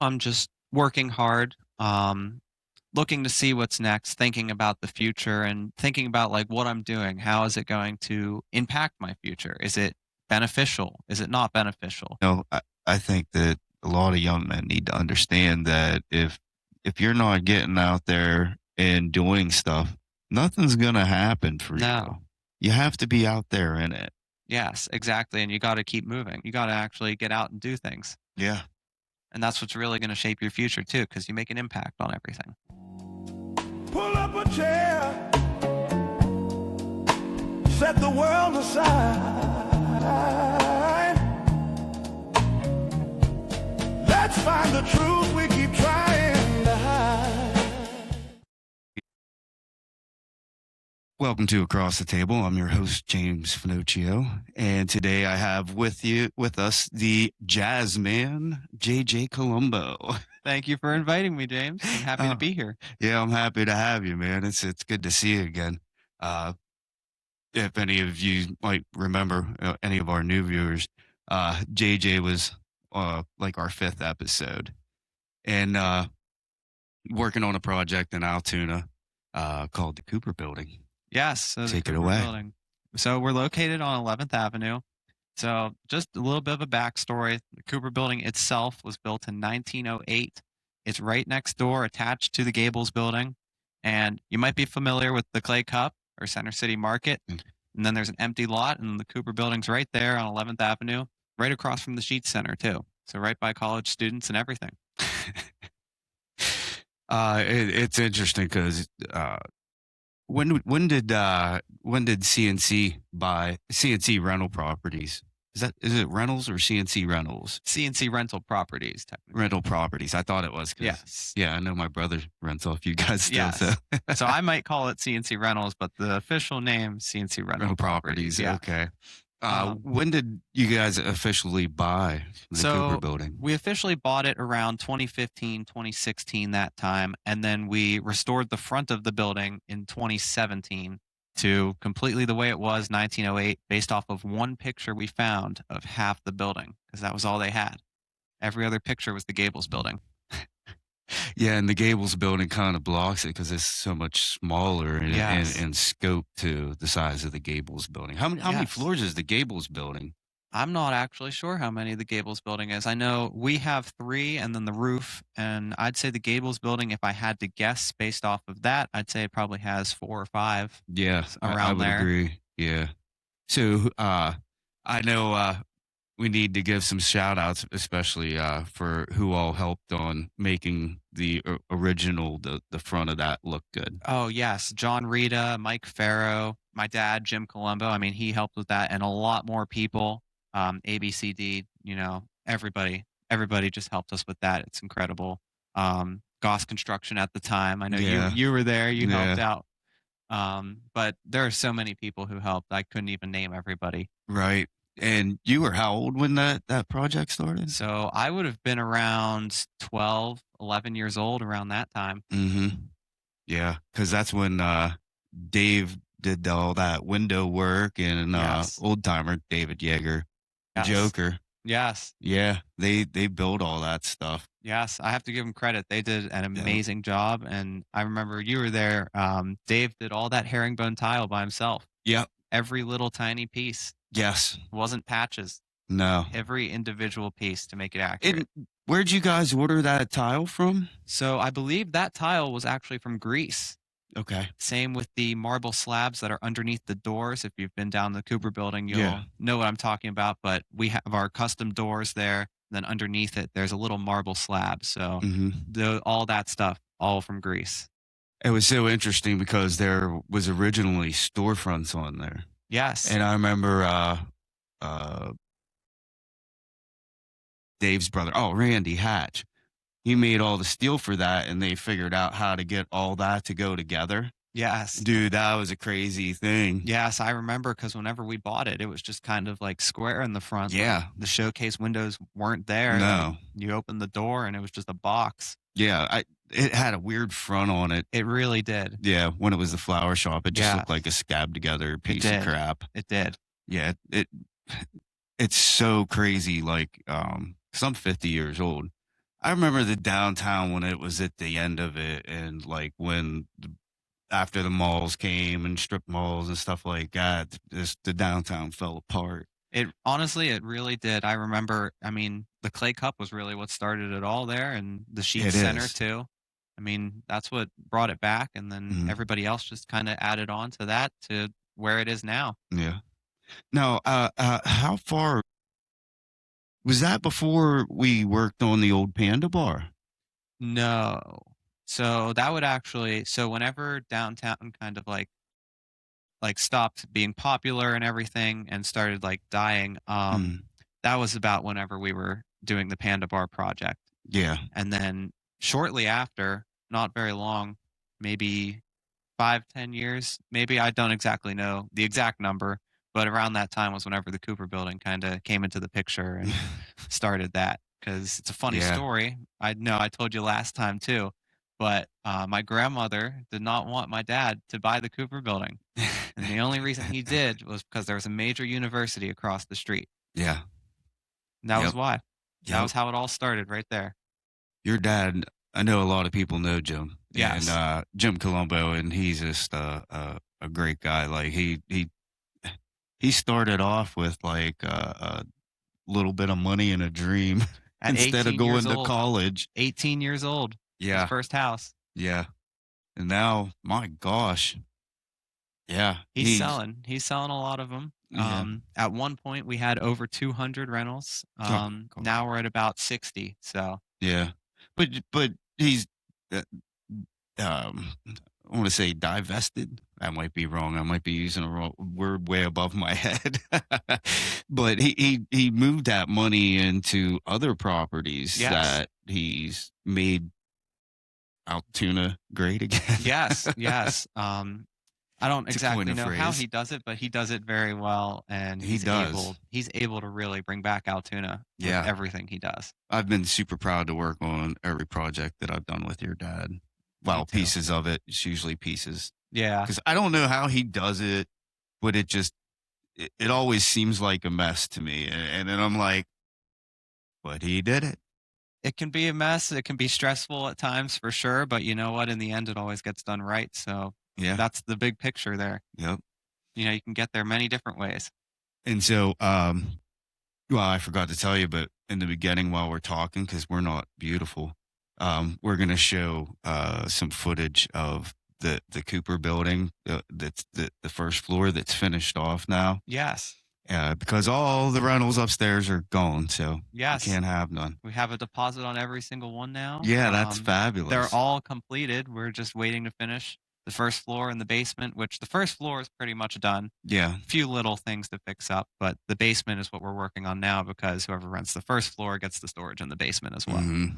I'm just working hard, looking to see what's next, thinking about the future and thinking about like what I'm doing. How is it going to impact my future? Is it beneficial? Is it not beneficial? I think that a lot of young men need to understand that if you're not getting out there and doing stuff, nothing's gonna happen for you. No. You have to be out there in it. Yes, exactly. And you got to keep moving. You got to actually get out and do things. Yeah. And that's what's really going to shape your future too, because you make an impact on everything. Pull up a chair, set the world aside. Let's find the truth we keep trying to hide. Welcome to Across the Table. I'm your host, James Finochio, and today I have with us the jazz man, JJ Colombo. Thank you for inviting me, James. I'm happy to be here. Yeah, I'm happy to have you, man. It's good to see you again. If any of you might remember, any of our new viewers, JJ was like our fifth episode, and working on a project in Altoona called the Cooper Building. Yes. So Take it away. Building. So we're located on 11th Avenue. So just a little bit of a backstory. The Cooper Building itself was built in 1908. It's right next door, attached to the Gables Building. And you might be familiar with the Clay Cup or Center City Market. And then there's an empty lot, and the Cooper Building's right there on 11th Avenue, right across from the Sheets Center, too. So right by college students and everything. It's interesting because when did CNC buy CNC rental properties? Is it rentals or CNC rentals? CNC rental properties, technically. Rental properties. I thought it was. Yes. Yeah, I know my brother rents off you guys still. Yes. So I might call it CNC rentals, but the official name CNC rental properties. Yeah. Okay. When did you guys officially buy the Cooper Building? We officially bought it around 2015, 2016, that time. And then we restored the front of the building in 2017 to completely the way it was 1908, based off of one picture we found of half the building, because that was all they had. Every other picture was the Gables Building. Yeah, and the Gables Building kind of blocks it because it's so much smaller in scope to the size of the Gables Building. How many floors is the Gables Building? I'm not actually sure how many the Gables Building is. I know we have 3 and then the roof, and I'd say the Gables Building, if I had to guess based off of that, I'd say it probably has 4 or 5. Yeah, around I would there. agree. Yeah. So I know we need to give some shout outs, especially for who all helped on making the original, the front of that look good. Oh, yes. John Rita, Mike Farrow, my dad, Jim Colombo. I mean, he helped with that, and a lot more people. ABCD, everybody just helped us with that. It's incredible. Goss Construction at the time. I know you were there. You helped out. But there are so many people who helped. I couldn't even name everybody. Right. And you were how old when that project started? So I would have been around 12, 11 years old around that time. Mm-hmm. Yeah, because that's when Dave did all that window work, and old timer David Yeager, Joker. Yes. Yeah, they built all that stuff. Yes, I have to give them credit. They did an amazing job, and I remember you were there. Dave did all that herringbone tile by himself. Yep. Every little tiny piece. Yes. Wasn't patches. No. Every individual piece to make it accurate. Where'd you guys order that tile from? So I believe that tile was actually from Greece. Okay. Same with the marble slabs that are underneath the doors. If you've been down the Cooper Building, you'll know what I'm talking about. But we have our custom doors there. Then underneath it, there's a little marble slab. So all that stuff, all from Greece. It was so interesting because there was originally storefronts on there. Yes. And I remember Dave's brother, Randy Hatch. He made all the steel for that, and they figured out how to get all that to go together. Yes. Dude, that was a crazy thing. Yes, I remember because whenever we bought it, it was just kind of like square in the front. Yeah. Like the showcase windows weren't there. No. You opened the door, and it was just a box. Yeah, it had a weird front on it. It really did. Yeah, when it was the flower shop, it just looked like a scabbed together piece of crap. It did. Yeah, it's so crazy. Like, 'cause I'm 50 years old, I remember the downtown when it was at the end of it, and like when after the malls came and strip malls and stuff like that, the downtown fell apart. It honestly, it really did. I remember, I mean, the Clay Cup was really what started it all there, and the Sheets It Center is. too. I mean, that's what brought it back, and then Mhm. everybody else just kind of added on to that to where it is now. Yeah. Now, how far was that before we worked on the old Panda Bar? No. So that would actually, so whenever downtown kind of like stopped being popular and everything and started like dying, Mm. that was about whenever we were doing the Panda Bar project. Yeah. And then shortly after, not very long, maybe 5, 10 years, maybe, I don't exactly know the exact number, but around that time was whenever the Cooper building kind of came into the picture and started that. Because it's a funny Yeah. story. I know I told you last time too, but my grandmother did not want my dad to buy the Cooper building. And the only reason he did was because there was a major university across the street. Yeah. And that was Yep. why. That Yep. was how it all started right there. Your dad, I know a lot of people know Jim, and Yes. Jim Colombo, and he's just a great guy. Like he started off with like a little bit of money and a dream At instead of 18 years going to old. college. 18 years old. His Yeah. first house. Yeah. And now, my gosh, yeah, He's selling. He's selling a lot of them. yeah. At one point, we had over 200 rentals. Oh, God. Now we're at about 60. So Yeah, but he's uh, I want to say divested. That might be wrong. I might be using a wrong word way above my head. But he moved that money into other properties yes, that he's made Altoona great again. yes, yes. I don't To coin exactly a know how phrase. he does it, but he does it very well, and He does. he's able to really bring back Altoona with Yeah. everything he does. I've been super proud to work on every project that I've done with your dad. Well, too. pieces of it. It's usually pieces. Yeah, Because I don't know how he does it, but it always seems like a mess to me. And then I'm like, but he did it. it can be a mess. It can be stressful at times for sure, but you know what? In the end, it always gets done right. So Yeah. that's the big picture there. Yep. You know, you can get there many different ways. And so, well, I forgot to tell you, but in the beginning, while we're talking, because we're not beautiful, we're going to show some footage of the Cooper building, that's the first floor that's finished off now. Yes. Because all the rentals upstairs are gone, so Yes. you can't have none. We have a deposit on every single one now. Yeah, that's fabulous. They're all completed. We're just waiting to finish the first floor and the basement, which the first floor is pretty much done. Yeah. A few little things to fix up, but the basement is what we're working on now because whoever rents the first floor gets the storage in the basement as well. Mm-hmm.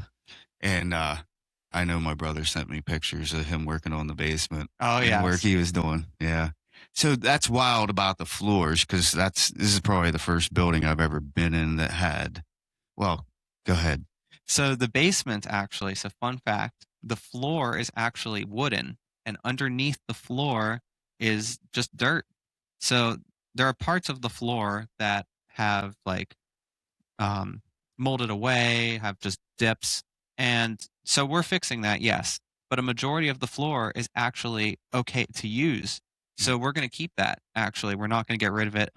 And I know my brother sent me pictures of him working on the basement. Oh, and yes. work he was doing. Yeah. So that's wild about the floors because this is probably the first building I've ever been in that had. Well, go ahead. So the basement actually, so fun fact, the floor is actually wooden and underneath the floor is just dirt. So there are parts of the floor that have like molded away, have just dips. And so we're fixing that, yes. But a majority of the floor is actually okay to use. So we're going to keep that, actually. We're not going to get rid of it.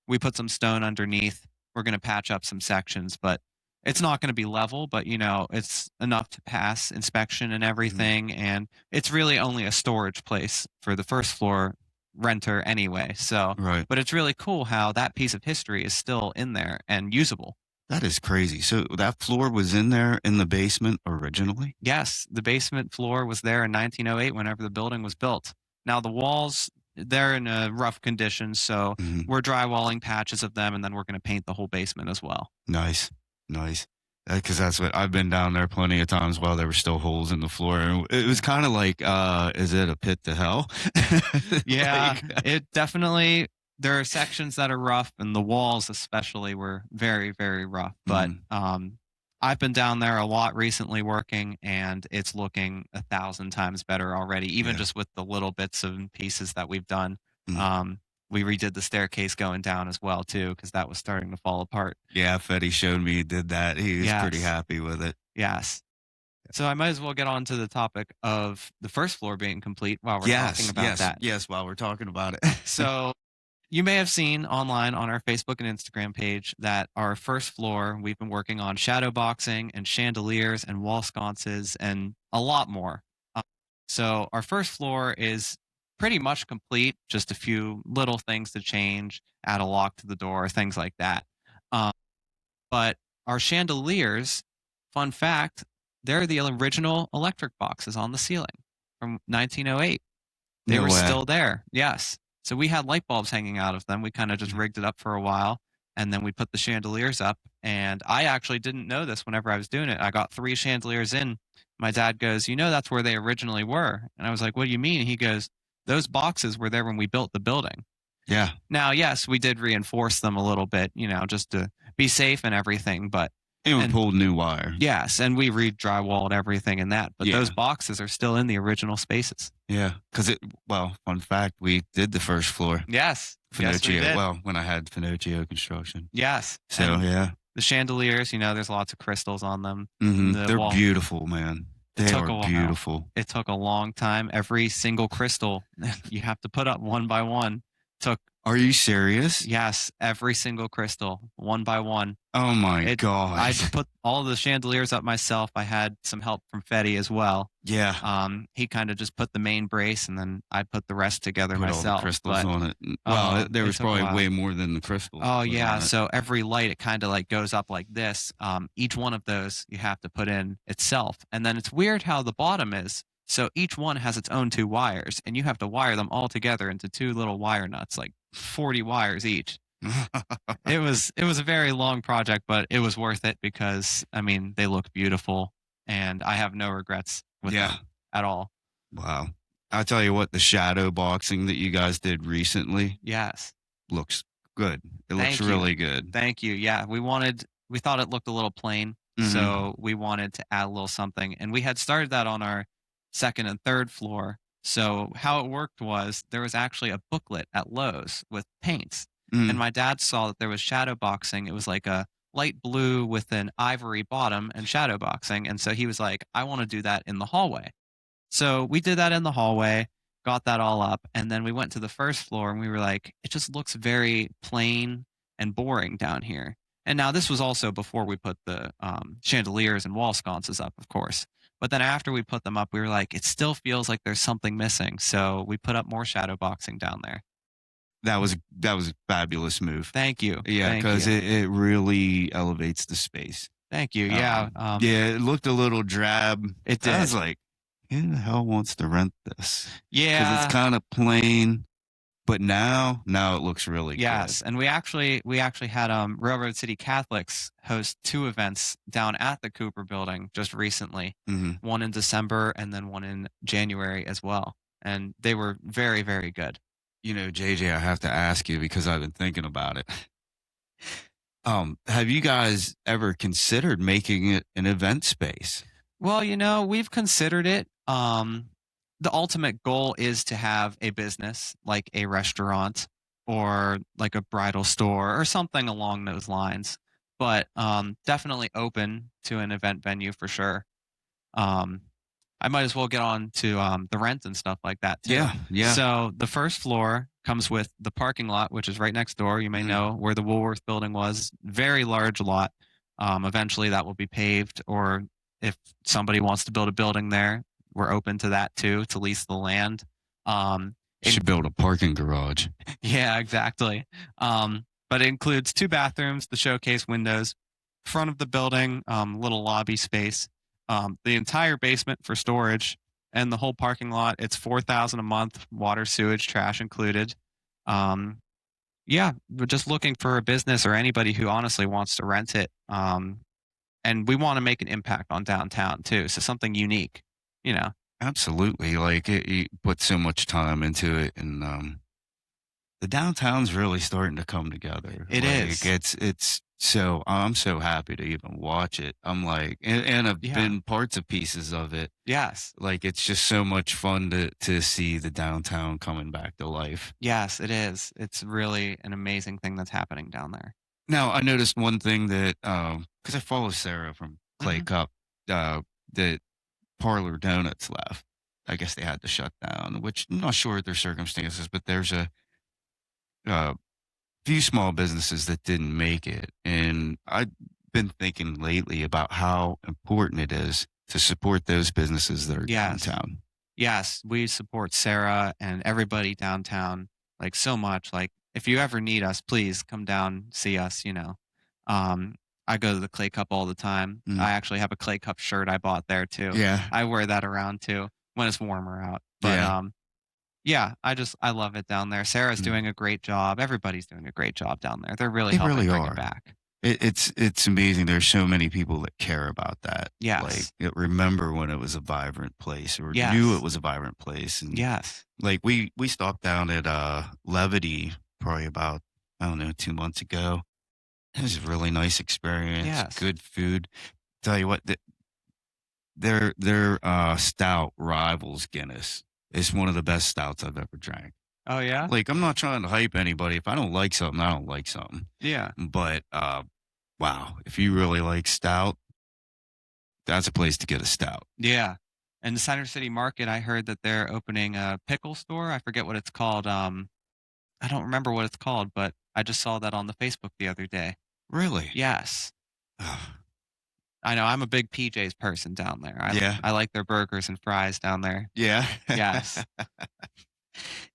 We put some stone underneath. We're going to patch up some sections, but it's not going to be level, but you know, it's enough to pass inspection and everything. And it's really only a storage place for the first floor renter anyway. So, Right. but it's really cool how that piece of history is still in there and usable. That is crazy. So that floor was in there in the basement originally? Yes, the basement floor was there in 1908 whenever the building was built. Now the walls, they're in a rough condition, so we're drywalling patches of them and then we're going to paint the whole basement as well. Nice. Nice. Because that's what I've been down there plenty of times while there were still holes in the floor. And it was kind of like, is it a pit to hell? Yeah, Like, it definitely, there are sections that are rough and the walls especially were very, very rough. But I've been down there a lot recently working and it's looking 1,000 times better already, even just with the little bits and pieces that we've done. we redid the staircase going down as well too, because that was starting to fall apart. Yeah, Fetty showed me he did that. He was pretty Yes. happy with it. Yes. So I might as well get on to the topic of the first floor being complete while we're talking about that. Yes, while we're talking about it. So you may have seen online on our Facebook and Instagram page that our first floor, we've been working on shadow boxing and chandeliers and wall sconces and a lot more. So our first floor is pretty much complete, just a few little things to change, add a lock to the door, things like that. But our chandeliers, fun fact, they're the original electric boxes on the ceiling from 1908. They No were way. still there. Yes. So we had light bulbs hanging out of them. We kind of just rigged it up for a while, and then we put the chandeliers up. And I actually didn't know this whenever I was doing it. I got 3 chandeliers in. My dad goes, that's where they originally were. And I was like, what do you mean? He goes, those boxes were there when we built the building. Yeah. Now, yes, we did reinforce them a little bit, just to be safe and everything. But And we pulled new wire. yes, and we re-drywalled everything and that. But Yeah. those boxes are still in the original spaces. Yeah. Because fun fact, we did the first floor. Yes. Yes, we Finochio. did. Well, when I had Finochio construction. Yes. So, And yeah. the chandeliers, there's lots of crystals on them. Hmm. The They're wall- beautiful, man. They took a are while. beautiful. It took a long time. Every single crystal you have to put up one by one. Are you serious? Yes, every single crystal, one by one. Oh my I god. put all the chandeliers up myself. I had some help from Fetty as well. Yeah. He kind of just put the main brace, and then I put the rest together Put all myself. the crystals But- on it. Well, there it was took a probably while. way more than the crystals. Oh put yeah, on it. so every light, it kind of like goes up like this. Each one of those you have to put in itself, and then it's weird how the bottom is. So each one has its own 2 wires, and you have to wire them all together into 2 little wire nuts, like 40 wires each. It was a very long project, but it was worth it because they look beautiful, and I have no regrets with Yeah. them at all. Wow. I'll tell you what, the shadow boxing that you guys did recently Yes. looks good. It Thank looks you. really good. Thank you. Yeah, we thought it looked a little plain, Mhm. so we wanted to add a little something, and we had started that on our second and third floor. So how it worked was there was actually a booklet at Lowe's with paints, Mm. and my dad saw that there was shadow boxing. It was like a light blue with an ivory bottom and shadow boxing, and so he was like, I want to do that in the hallway. So we did that in the hallway, got that all up, and then we went to the first floor, and we were like, it just looks very plain and boring down here. And now this was also before we put the chandeliers and wall sconces up, of course. But then after we put them up, we were like, it still feels like there's something missing. So we put up more shadow boxing down there. That was a fabulous move. Thank you. Yeah, Thank because you. it really elevates the space. Thank you. Yeah. Yeah, it looked a little drab. It did. I was like, who the hell wants to rent this? Because Yeah. it's kind of plain. But now it looks really Yes, and we actually had Railroad City Catholics host 2 events down at the Cooper building just recently. good. Hmm. One in December and then one in January as well. And they were very, very good. JJ, I have to ask you because I've been thinking about it. Have you guys ever considered making it an event space? Well, we've considered it. The ultimate goal is to have a business like a restaurant or like a bridal store or something along those lines. But definitely open to an event venue for sure. I might as well get on to the rent and stuff like that too. Yeah. So the first floor comes with the parking lot, which is right next door. You may Mhm. know where the Woolworth building was. Very large lot. Eventually that will be paved, or if somebody wants to build a building there, we're open to that too, to lease the land. Should build a parking garage. Yeah, exactly. But it includes 2 bathrooms, the showcase windows, front of the building, little lobby space, the entire basement for storage, and the whole parking lot. It's $4,000 a month, water, sewage, trash included. Yeah, we're just looking for a business or anybody who honestly wants to rent it. And we want to make an impact on downtown too, so something unique. Absolutely. Like you put so much time into it, and the downtown's really starting to come together. It is. It's So I'm so happy to even watch it. I'm like, and I've Yeah. been parts of pieces of it. Yes. Like it's just so much fun to see the downtown coming back to life. Yes, it is. It's really an amazing thing that's happening down there. Now I noticed one thing that because I follow Sarah from Clay Mhm. Cup, that Parlor Donuts left. I guess they had to shut down, which I'm not sure their circumstances, but there's a uh, few small businesses that didn't make it. And I've been thinking lately about how important it is to support those businesses that are Yes. downtown. Yes, we support Sarah and everybody downtown like so much. Like if you ever need us, please come down, see us, you know. Um I go to the Clay Cup all the time. Mm. I actually have a Clay Cup shirt I bought there too. Yeah. I wear that around too when it's warmer out. But Yeah. yeah, I love it down there. Sarah's Mm. doing a great job. Everybody's doing a great job down there. They're really They helping really bring it are. back. It's amazing. There's so many people that care about that. Yes. Like remember when it was a vibrant place, or Yes. knew it was a vibrant place. And Yes. like we stopped down at Levity probably about, I don't know, 2 months ago. It was a really nice experience. Yes. Good food. Tell you what, their stout rivals Guinness. It's one of the best stouts I've ever drank. Oh yeah? Like I'm not trying to hype anybody. If I don't like something, I don't like something. Yeah. But wow, if you really like stout, that's a place to get a stout. Yeah. And the Center City Market, I heard that they're opening a pickle store. I forget what it's called. I don't remember what it's called, but I just saw that on the Facebook the other day. Really? Yes. I know I'm a big PJ's person down there. Yeah. I like their burgers and fries down there. Yeah. Yes.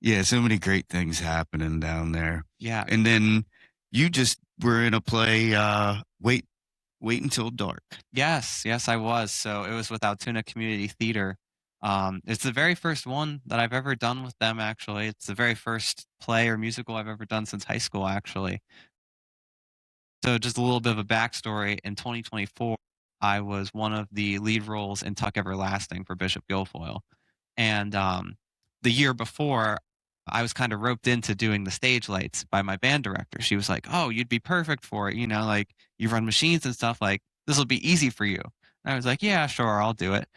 Yeah, so many great things happening down there. Yeah. And then you just were in a play, Wait Until Dark. Yes, yes, I was. So it was with Altoona Community Theater. It's the very first one that I've ever done with them, actually. It's the very first play or musical I've ever done since high school, actually. So just a little bit of a backstory. In 2024, I was one of the lead roles in Tuck Everlasting for Bishop Guilfoyle. And the year before, I was kind of roped into doing the stage lights by my band director. She was like, "Oh, you'd be perfect for it. You know, like you run machines and stuff. Like this will be easy for you." And I was like, "Yeah, sure, I'll do it."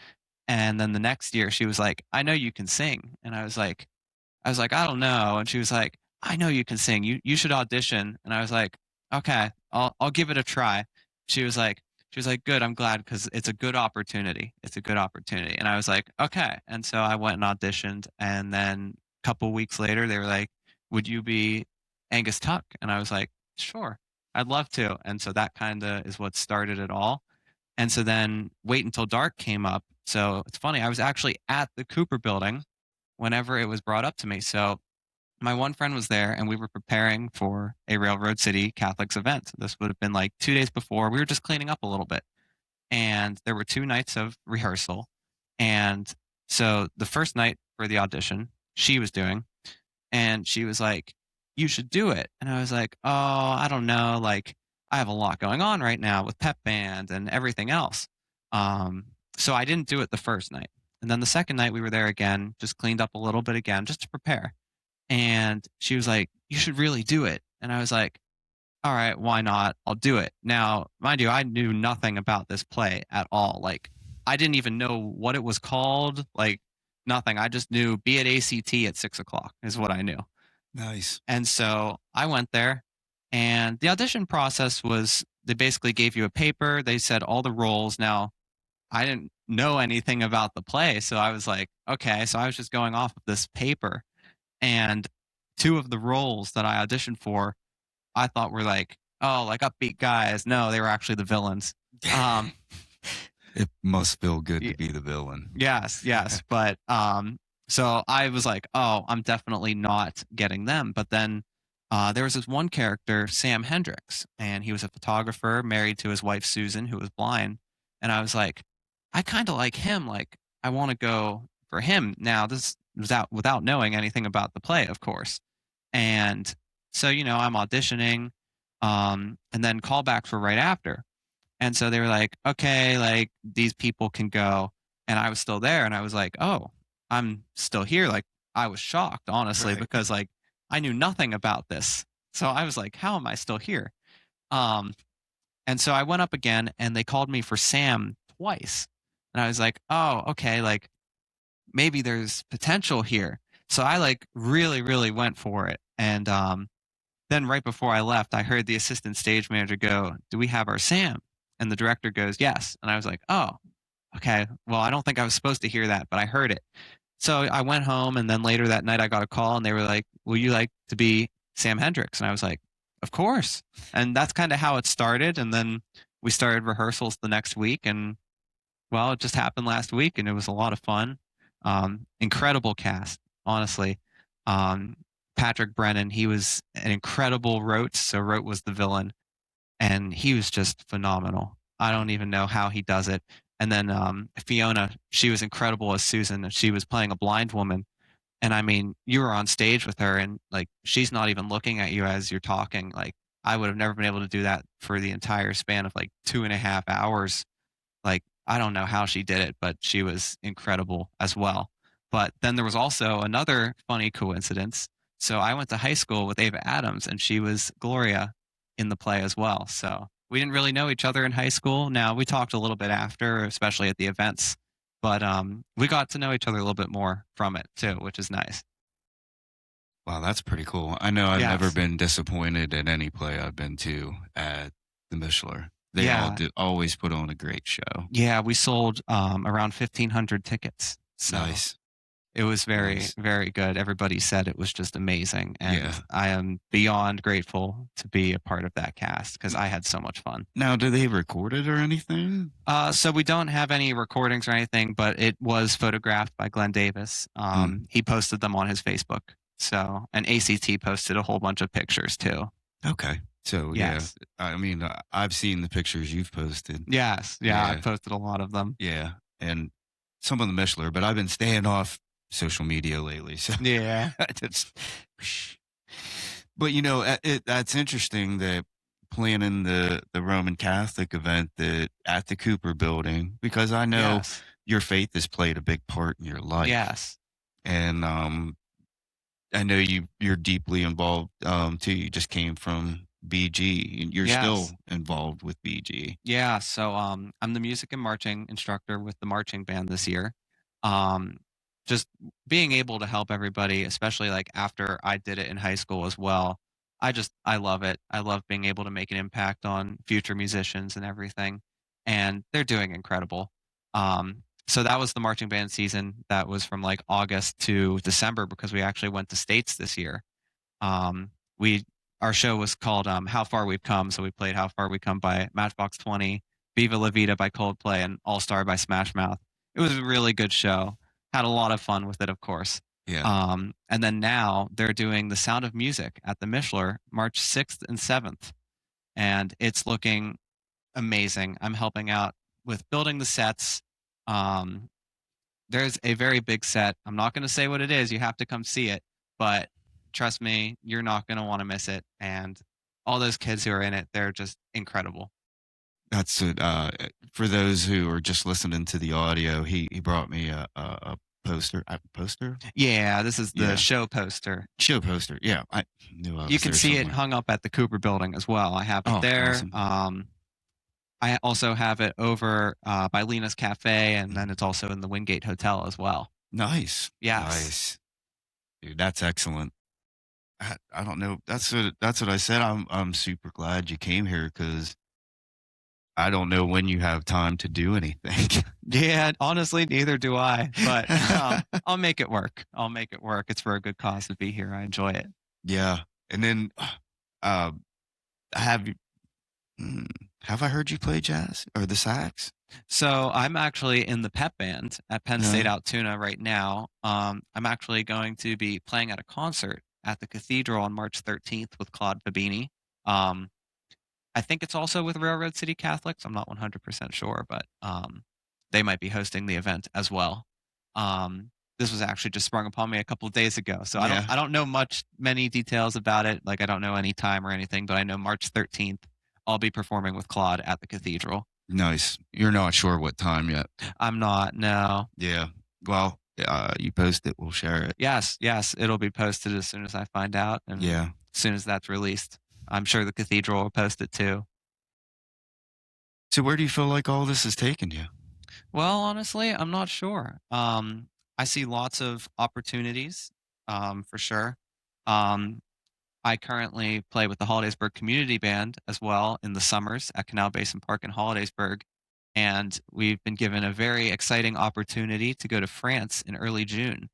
And then the next year, she was like, "I know you can sing." And I was like, "I don't know." And she was like, "I know you can sing. You should audition." And I was like, "Okay, I'll give it a try." She was like, "Good. I'm glad because it's a good opportunity. It's a good opportunity." And I was like, "Okay." And so I went and auditioned, and then a couple weeks later, they were like, "Would you be Angus Tuck?" And I was like, "Sure, I'd love to." And so that kind of is what started it all. And so then Wait Until Dark came up. So it's funny, I was actually at the Cooper building whenever it was brought up to me. So my one friend was there and we were preparing for a Railroad City Catholics event. This would have been like 2 days before. We were just cleaning up a little bit. And there were 2 nights of rehearsal. And so the first night for the audition, she was doing, and she was like, "You should do it." And I was like, "Oh, I don't know. Like, I have a lot going on right now with pep band and everything else." So I didn't do it the first night. And then the second night we were there again, just cleaned up a little bit again, just to prepare. And she was like, "You should really do it." And I was like, "All right, why not? I'll do it." Now, mind you, I knew nothing about this play at all. Like, I didn't even know what it was called. Like, nothing. I just knew be at ACT at 6 o'clock is what I knew. Nice. And so I went there, and the audition process was they basically gave you a paper. They said all the roles. Now, I didn't know anything about the play. So I was like, okay. So I was just going off of this paper. And two of the roles that I auditioned for, I thought were like, oh, like upbeat guys. No, they were actually the villains. It must feel good Ye- to be the villain. Yes, yes. But so I was like, oh, I'm definitely not getting them. But then there was this one character, Sam Hendricks, and he was a photographer married to his wife Susan, who was blind. And I was like, I kind of like him. Like, I want to go for him. Now, this was without knowing anything about the play, of course. And so, you know, I'm auditioning, and then callbacks were right after. And so they were like, okay, like these people can go. And I was still there. And I was like, oh, I'm still here. Like I was shocked, honestly, Right. because like I knew nothing about this. So I was like, how am I still here? Um, And so I went up again and they called me for Sam twice. And I was like, oh, okay, like maybe there's potential here. So I like really, really went for it. And then right before I left, I heard the assistant stage manager go, "Do we have our Sam?" And the director goes, "Yes." And I was like, "Oh, okay. Well, I don't think I was supposed to hear that, but I heard it." So I went home, and then later that night I got a call, and they were like, "Will you like to be Sam Hendricks?" And I was like, "Of course." And that's kind of how it started. And then we started rehearsals the next week, and well, it just happened last week, and it was a lot of fun. Incredible cast, honestly. Um, Patrick Brennan, he was an incredible Rote. So Rote was the villain, and he was just phenomenal. I don't even know how he does it. And then Fiona, she was incredible as Susan. She was playing a blind woman, and I mean, you were on stage with her, and like she's not even looking at you as you're talking. Like I would have never been able to do that for the entire span of like 2.5 hours. Like, I don't know how she did it, but she was incredible as well. But then there was also another funny coincidence. So I went to high school with Ava Adams, and she was Gloria in the play as well. So we didn't really know each other in high school. Now we talked a little bit after, especially at the events, but we got to know each other a little bit more from it too, which is nice. Wow, that's pretty cool. I know I've never Yes. been disappointed at any play I've been to at the Mishler. They all Yeah. always put on a great show. Yeah, we sold around 1,500 tickets. So Nice. it was very, Nice. very good. Everybody said it was just amazing. And Yeah. I am beyond grateful to be a part of that cast because I had so much fun. Now, do they record it or anything? So we don't have any recordings or anything, but it was photographed by Glenn Davis. He posted them on his Facebook. So, and ACT posted a whole bunch of pictures too. Okay. So, Yes. yeah. I mean, I've seen the pictures you've posted. Yes. Yeah. I Yeah. posted a lot of them. Yeah. And some of the Mishler, but I've been staying off social media lately. So, Yeah. it's, but you know, that's interesting that planning the Roman Catholic event at the Cooper building, because I know Yes. your faith has played a big part in your life. Yes. And I know you're deeply involved too. You just came from BG and you're still Yes. involved with BG. Yeah, so I'm the music and marching instructor with the marching band this year. Um, just being able to help everybody, especially like after I did it in high school as well. I love it. I love being able to make an impact on future musicians and everything. And they're doing incredible. So that was the marching band season. That was from like August to December because we actually went to States this year. We Our show was called How Far We've Come. So we played How Far We Come by Matchbox 20, Viva La Vida by Coldplay, and All Star by Smash Mouth. It was a really good show. Had a lot of fun with it, of course. Yeah. And then now they're doing The Sound of Music at the Mishler March 6th and 7th. And it's looking amazing. I'm helping out with building the sets. There's a very big set. I'm not going to say what it is. You have to come see it. But trust me, you're not going to want to miss it. And all those kids who are in it, they're just incredible. That's it. For those who are just listening to the audio, he brought me a poster. Poster? Yeah, this is the Yeah. show poster. Show poster. Yeah, I knew I was You can there see it somewhere. hung up at the Cooper building as well. I have it Oh, there. awesome. I also have it over by Lena's Cafe, and then it's also in the Wingate Hotel as well. Nice. Yes. Nice. Dude, that's excellent. I don't know. That's what I said. I'm super glad you came here because I don't know when you have time to do anything. Yeah, honestly, neither do I. But I'll make it work. I'll make it work. It's for a good cause to be here. I enjoy it. Yeah. And then have you have I heard you play jazz or the sax? So I'm actually in the pep band at Penn State Yeah. Altoona right now. I'm actually going to be playing at a concert at the Cathedral on March 13th with Claude Fabini. I think it's also with Railroad City Catholics. I'm not 100% sure, but they might be hosting the event as well. This was actually just sprung upon me a couple of days ago, so Yeah. I don't know many details about it. Like I don't know any time or anything, but I know March 13th I'll be performing with Claude at the Cathedral. Nice. You're not sure what time yet. I'm not. No. Yeah. Well, you post it, we'll share it. Yes. It'll be posted as soon as I find out, and Yeah. as soon as that's released, I'm sure the Cathedral will post it too. So where do you feel like all this has taken you? Well, honestly, I'm not sure. I see lots of opportunities, for sure. Um, I currently play with the Hollidaysburg Community Band as well in the summers at Canal Basin Park in Hollidaysburg. And we've been given a very exciting opportunity to go to France in early June.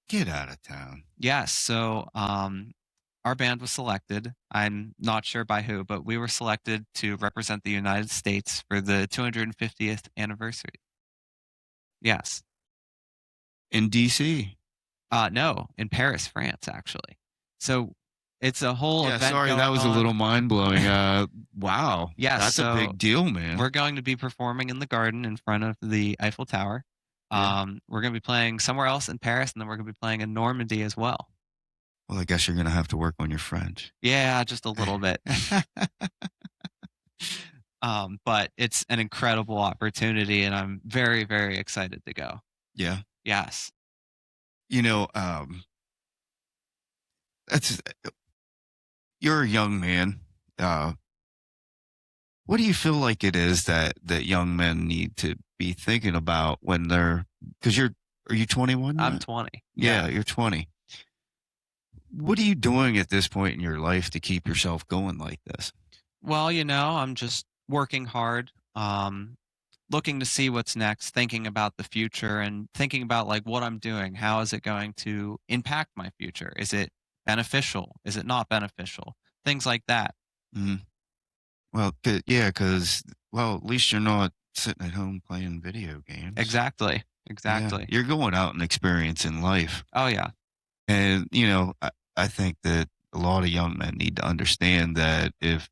Get out of town. Yes, so our band was selected. I'm not sure by who, but we were selected to represent the United States for the 250th anniversary. Yes. In DC. No, in Paris, France, actually. So it's a whole Yeah, event sorry, that going was a little on. mind-blowing. Wow. Yes, That's a so big deal, man. we're going to be performing in the garden in front of the Eiffel Tower. Yeah. We're going to be playing somewhere else in Paris, and then we're going to be playing in Normandy as well. Well, I guess you're gonna have to work on your French. Yeah, just a little bit. But it's an incredible opportunity, and I'm very, very excited to go. Yeah. Yes. You know, that's you're a young man. What do you feel like it is that young men need to be thinking about when they're because are you 21 I'm yet? 20. Yeah, you're 20. What are you doing at this point in your life to keep yourself going like this? Well, I'm just working hard, looking to see what's next, thinking about the future and thinking about like what I'm doing. How is it going to impact my future? Is it beneficial? Is it not beneficial? Things like that. Mm. Well, because well, at least you're not sitting at home playing video games. Exactly. Yeah, Exactly. you're going out and experiencing life. Oh yeah. And I think that a lot of young men need to understand that if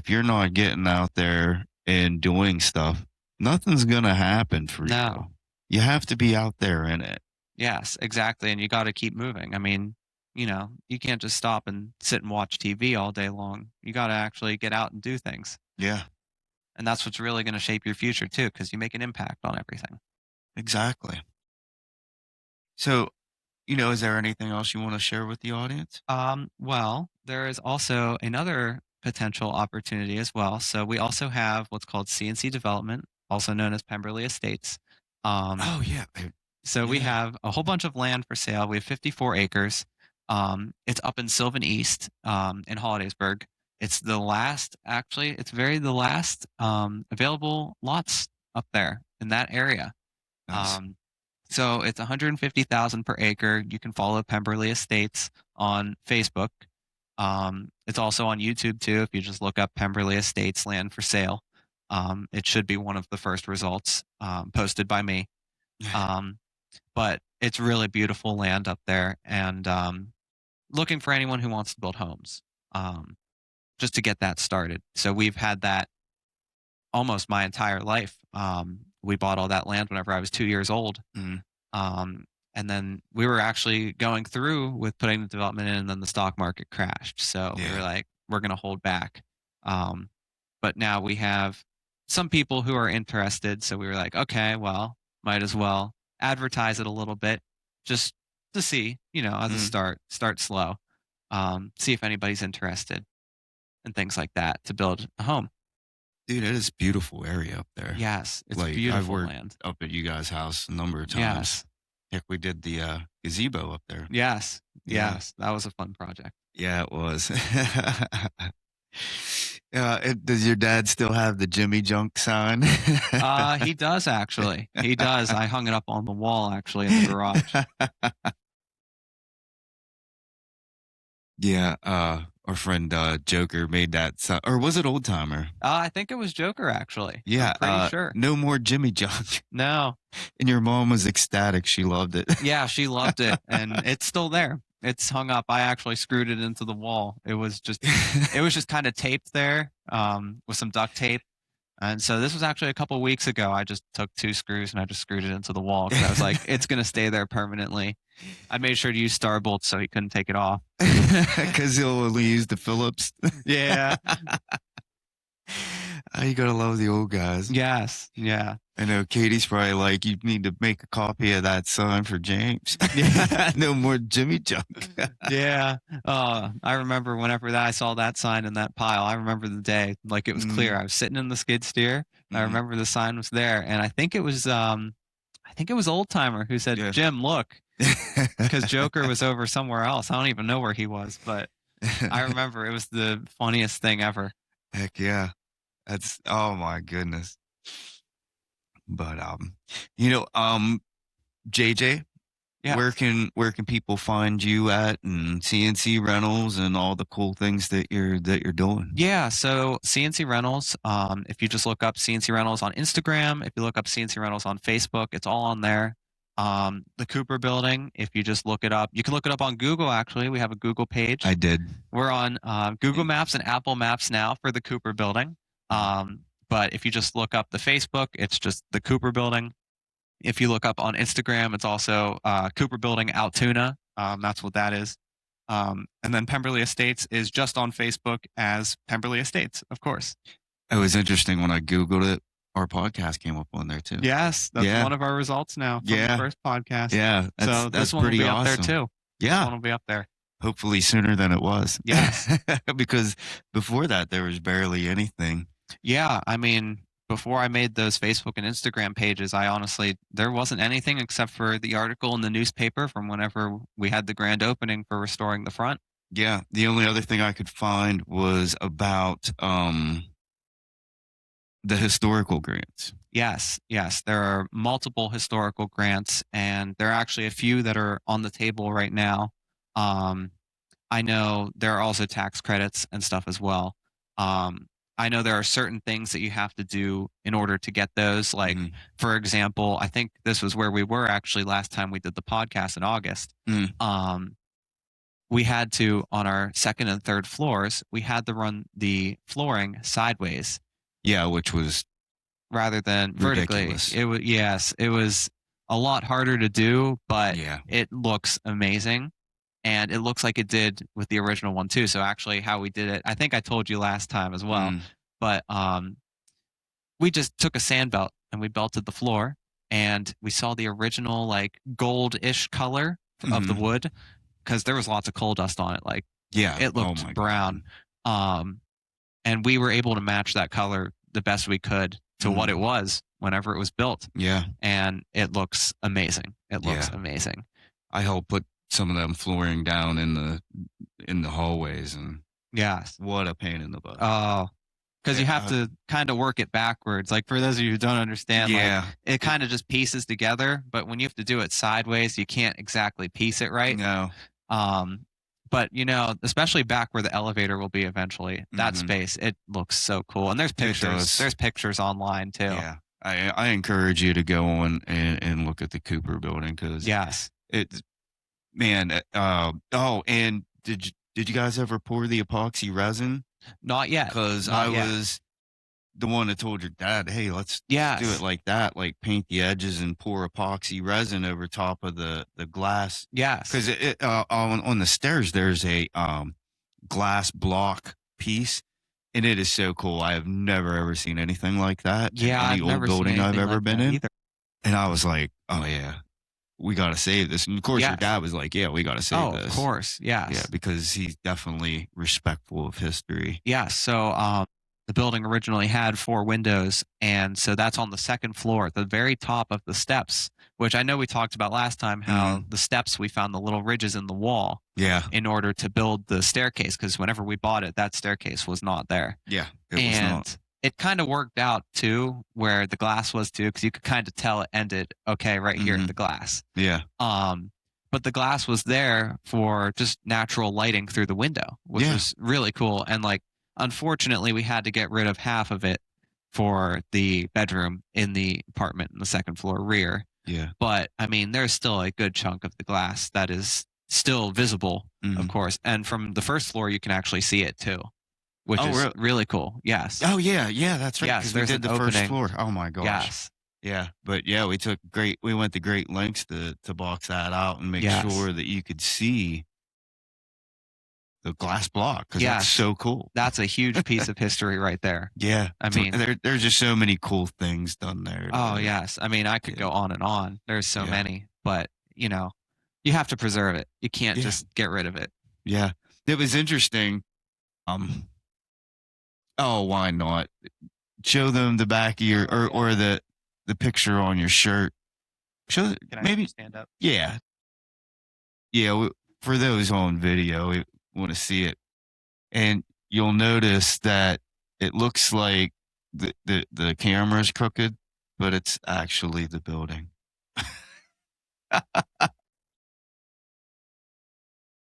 you're not getting out there and doing stuff, nothing's gonna happen for you. No. You have to be out there in it. Yes, exactly. And you got to keep moving. I mean, you can't just stop and sit and watch TV all day long. You got to actually get out and do things. Yeah, And that's what's really going to shape your future too, because you make an impact on everything. exactly. So, is there anything else you want to share with the audience? Well, there is also another potential opportunity as well. So we also have what's called CNC development, also known as Pemberley Estates. Um, Oh yeah, so we yeah. have a whole bunch of land for sale. We have 54 acres. It's up in Sylvan East, in Hollidaysburg. It's the last available lots up there in that area. Nice. So it's 150,000 per acre. You can follow Pemberley Estates on Facebook. It's also on YouTube too. If you just look up Pemberley Estates land for sale, it should be one of the first results posted by me. But it's really beautiful land up there, and looking for anyone who wants to build homes, just to get that started. So we've had that almost my entire life. We bought all that land whenever I was 2 years old. Mm. And then we were actually going through with putting the development in, and then the stock market crashed. So we were Yeah. like, we're going to hold back. But now we have some people who are interested. So we were like, okay, well, might as well advertise it a little bit just to see, as a start slow, see if anybody's interested and things like that to build a home. Dude, it is a beautiful area up there. Yes, it's Like I've beautiful worked land. up at you guys' house a number of times. Yes, Heck, we did the gazebo up there. yes, Yeah. yes. That was a fun project. Yeah, it was. Does your dad still have the Jimmy Junk sign? He does actually. He does. I hung it up on the wall actually in the garage. Yeah, our friend Joker made that sign, or was it Old Timer? I think it was Joker actually. Yeah, I'm pretty sure. no more Jimmy Junk. No. And your mom was ecstatic. She loved it. Yeah, she loved it, and it's still there. It's hung up. I actually screwed it into the wall. It was just kind of taped there, with some duct tape. And so this was actually a couple weeks ago. I just took 2 screws and I just screwed it into the wall because I was like, it's gonna stay there permanently. I made sure to use star bolts so he couldn't take it off. Because he'll only use the Phillips. Yeah. You gotta love the old guys. Yes. Yeah. I know Katie's probably like, you need to make a copy of that sign for James. Yeah. No more Jimmy junk. Yeah. I remember whenever I saw that sign in that pile, I remember the day, like it was clear. I was sitting in the skid steer. I remember the sign was there. And I think it was Old Timer who said, Yeah. Jim, look, because Joker was over somewhere else. I don't even know where he was, but I remember it was the funniest thing ever. Heck yeah. That's, oh my goodness. But, JJ, Yeah. where can people find you at, and CNC rentals and all the cool things that you're doing? Yeah, so CNC Rentals, if you just look up CNC Rentals on Instagram, if you look up CNC Rentals on Facebook, it's all on there. The Cooper Building, if you just look it up, you can look it up on Google, actually. We have a Google page. I did. We're on Google Maps and Apple Maps now for the Cooper Building. But if you just look up the Facebook, it's just the Cooper Building. If you look up on Instagram, it's also Cooper Building Altoona. That's what that is. And then Pemberley Estates is just on Facebook as Pemberley Estates, of course. It was interesting when I Googled it. Our podcast came up on there too. Yes, that's one of our results now from the first podcast. Yeah, so this one will be up there too. Yeah, this one will be up there. Hopefully sooner than it was. Yes, because before that there was barely anything. Yeah, I mean, before I made those Facebook and Instagram pages, there wasn't anything except for the article in the newspaper from whenever we had the grand opening for restoring the front. Yeah, the only other thing I could find was about the historical grants. Yes, there are multiple historical grants, and there are actually a few that are on the table right now. I know there are also tax credits and stuff as well. I know there are certain things that you have to do in order to get those. Like, for example, I think this was where we were actually last time we did the podcast in August. We had to, on our second and third floors, we had to run the flooring sideways. Yeah, which was rather than ridiculous. vertically. It was a lot harder to do, but it looks amazing. And it looks like it did with the original one too. So actually how we did it, I think I told you last time as well, but we just took a sand belt and we belted the floor, and we saw the original like gold-ish color of the wood, because there was lots of coal dust on it. Like, it looked brown. And we were able to match that color the best we could to what it was whenever it was built. Yeah. And it looks amazing. It looks amazing. I helped put some of them flooring down in the hallways, and what a pain in the butt. Oh, because you have to kind of work it backwards. Like, for those of you who don't understand, like, it kind of just pieces together, but when you have to do it sideways, you can't exactly piece it right. No. But especially back where the elevator will be eventually, that space, it looks so cool. And there's pictures. There's pictures online too. Yeah, I encourage you to go on and look at the Cooper Building, because it's, man. And did you guys ever pour the epoxy resin? Not yet. Because I was the one that told your dad, hey, let's do it like that, like paint the edges and pour epoxy resin over top of the glass. Yes. Because on the stairs there's a glass block piece, and it is so cool. I have never ever seen anything like that in any old building I've ever been in. Either. And I was like, oh yeah, we got to save this. And of course your dad was like, yeah, we got to save this. Of course. Yes. Yeah, because he's definitely respectful of history. Yeah. So the building originally had 4 windows, and so that's on the second floor at the very top of the steps, which I know we talked about last time, how the steps, we found the little ridges in the wall in order to build the staircase, because whenever we bought it, that staircase was not there. Yeah, it was not. It kind of worked out too where the glass was too, because you could kind of tell it ended right here at the glass. Yeah. But the glass was there for just natural lighting through the window, which was really cool. And like, unfortunately, we had to get rid of half of it for the bedroom in the apartment in the second floor rear. Yeah. But I mean, there's still a good chunk of the glass that is still visible, of course. And from the first floor, you can actually see it too, which is really cool. Yes. Oh yeah, that's right. Yes, we did the first floor. Oh my gosh. Yes. Yeah, but we went to great lengths to box that out and make sure that you could see glass block because Yes. that's so cool. That's a huge piece of history right there. Yeah, I mean, there's just so many cool things done there. oh yes. I mean, I could go on and on. There's so Yeah. many, but you have to preserve it. You can't Yeah. just get rid of it. Yeah, it was interesting. Oh, why not? Show them the back of your or the picture on your shirt. Show Can I maybe stand up? Yeah. For those on video, we want to see it, and you'll notice that it looks like the camera's crooked, but it's actually the building.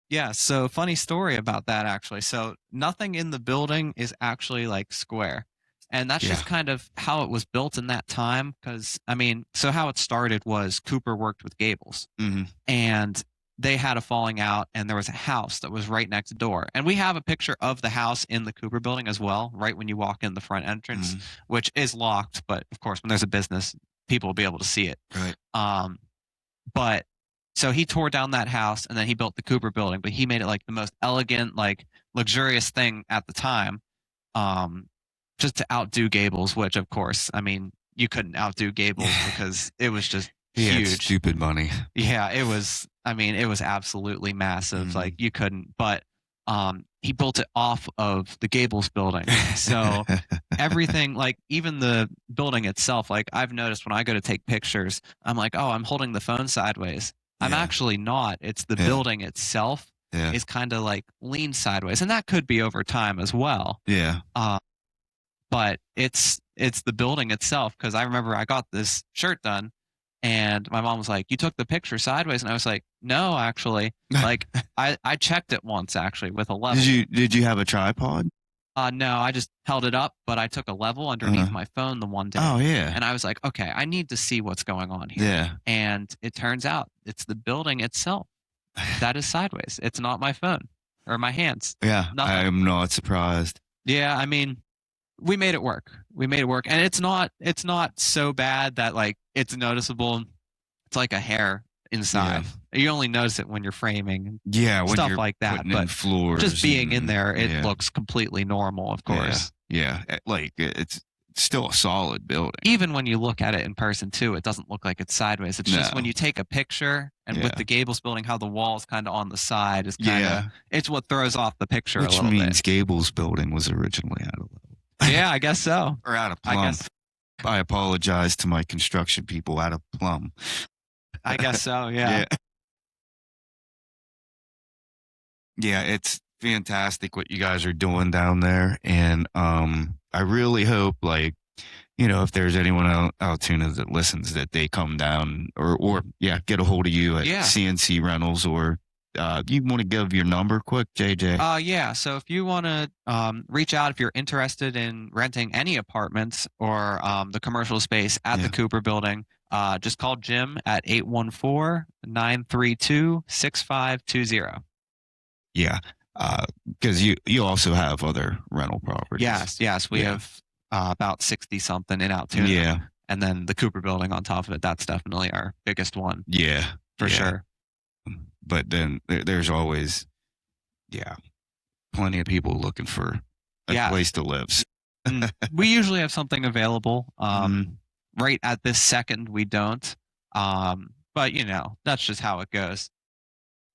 Yeah, so funny story about that actually. So nothing in the building is actually like square. And that's just Yeah. kind of how it was built in that time. Because, I mean, so how it started was Cooper worked with Gables Mm-hmm. and they had a falling out, and there was a house that was right next door. And we have a picture of the house in the Cooper building as well, right when you walk in the front entrance, which is locked. But of course, when there's a business, people will be able to see it. Right. But so he tore down that house and then he built the Cooper building, but he made it like the most elegant, like luxurious thing at the time, just to outdo Gables, which of course, I mean, you couldn't outdo Gables because it was just huge. Stupid money. Yeah, it was. I mean, it was absolutely massive. Like you couldn't. But he built it off of the Gables building, so everything, like even the building itself. Like I've noticed when I go to take pictures, I'm like, oh, I'm holding the phone sideways. I'm actually not. It's the building itself is kind of like lean sideways, and that could be over time as well. Yeah. But it's the building itself, because I remember I got this shirt done. And my mom was like, "You took the picture sideways," and I was like, "No, actually, like I checked it once actually with a level." Did you have a tripod? No, I just held it up, but I took a level underneath my phone the one day. Oh yeah. And I was like, "Okay, I need to see what's going on here." Yeah. And it turns out it's the building itself that is sideways. It's not my phone or my hands. Yeah, Nothing. I am not surprised. Yeah, I mean, we made it work. And it's not so bad that like it's noticeable. It's like a hair inside. Yeah. You only notice it when you're framing. Yeah, when stuff you're like that. But floors just being in there, it looks completely normal, of course. Yeah. Like it's still a solid building. Even when you look at it in person too, it doesn't look like it's sideways. It's just when you take a picture, and with the Gables building, how the wall's kind of on the side is kind of it's what throws off the picture Which a little bit. Which means Gables building was originally out of level. Yeah, I guess so. Or out of plumb. I apologize to my construction people, out of plumb. I guess so, yeah. Yeah, it's fantastic what you guys are doing down there. And I really hope, like, if there's anyone out Altoona that listens, that they come down or get a hold of you at CNC Rentals, or you want to give your number quick, JJ? Yeah. So if you want to reach out, if you're interested in renting any apartments or the commercial space at the Cooper building, just call Jim at 814-932-6520. Yeah. Because you also have other rental properties. Yes. We have about 60 something in Altoona. Yeah. And then the Cooper building on top of it. That's definitely our biggest one. Yeah. For sure. But then there's always, plenty of people looking for a place to live. We usually have something available. Right at this second, we don't. But, that's just how it goes.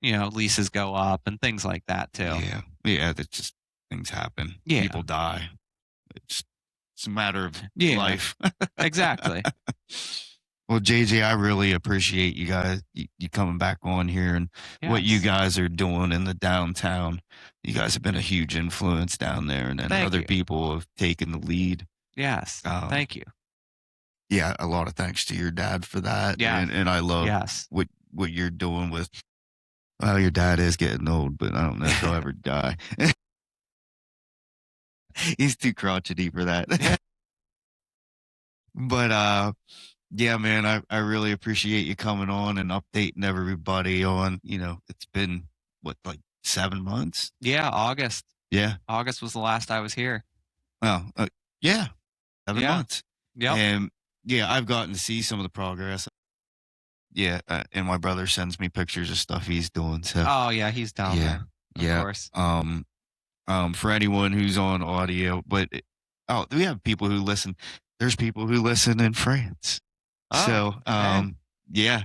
Leases go up and things like that, too. Yeah, that's just things happen. Yeah. People die. It's a matter of life. Exactly. Well, JJ, I really appreciate you guys, you coming back on here and what you guys are doing in the downtown. You guys have been a huge influence down there, and then other people have taken the lead. Yes. Thank you. Yeah, a lot of thanks to your dad for that. Yeah. And I love what you're doing with, well, your dad is getting old, but I don't know if he'll ever die. He's too crotchety for that. But, yeah, man, I really appreciate you coming on and updating everybody on, it's been, like 7 months? Yeah, August. Yeah. August was the last I was here. Well, 7 months. Yeah. And, I've gotten to see some of the progress. Yeah, and my brother sends me pictures of stuff he's doing. So. Oh, yeah, he's down there. Of Yeah. course. For anyone who's on audio, but we have people who listen. There's people who listen in France. Oh, So, okay. yeah,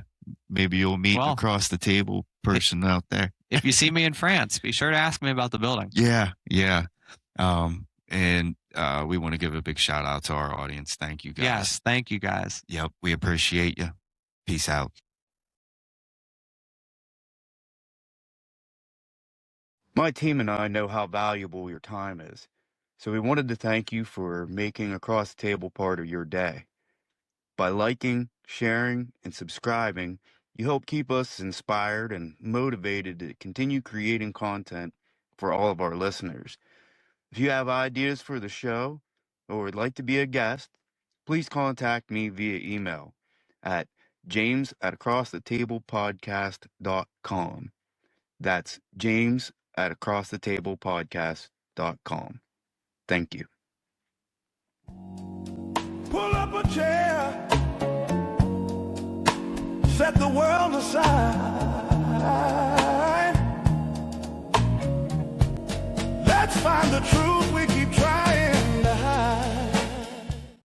maybe you'll meet Well, across the table person out there. If you see me in France, be sure to ask me about the building. Yeah, yeah. And we want to give a big shout out to our audience. Thank you guys. Yes, thank you guys. Yep, we appreciate you. Peace out. My team and I know how valuable your time is, so we wanted to thank you for making Across the Table part of your day. By liking, sharing, and subscribing, you help keep us inspired and motivated to continue creating content for all of our listeners. If you have ideas for the show or would like to be a guest, please contact me via email at james@acrossthetablepodcast.com. That's james@acrossthetablepodcast.com. Thank you. Pull up a chair, set the world aside. Let's find the truth we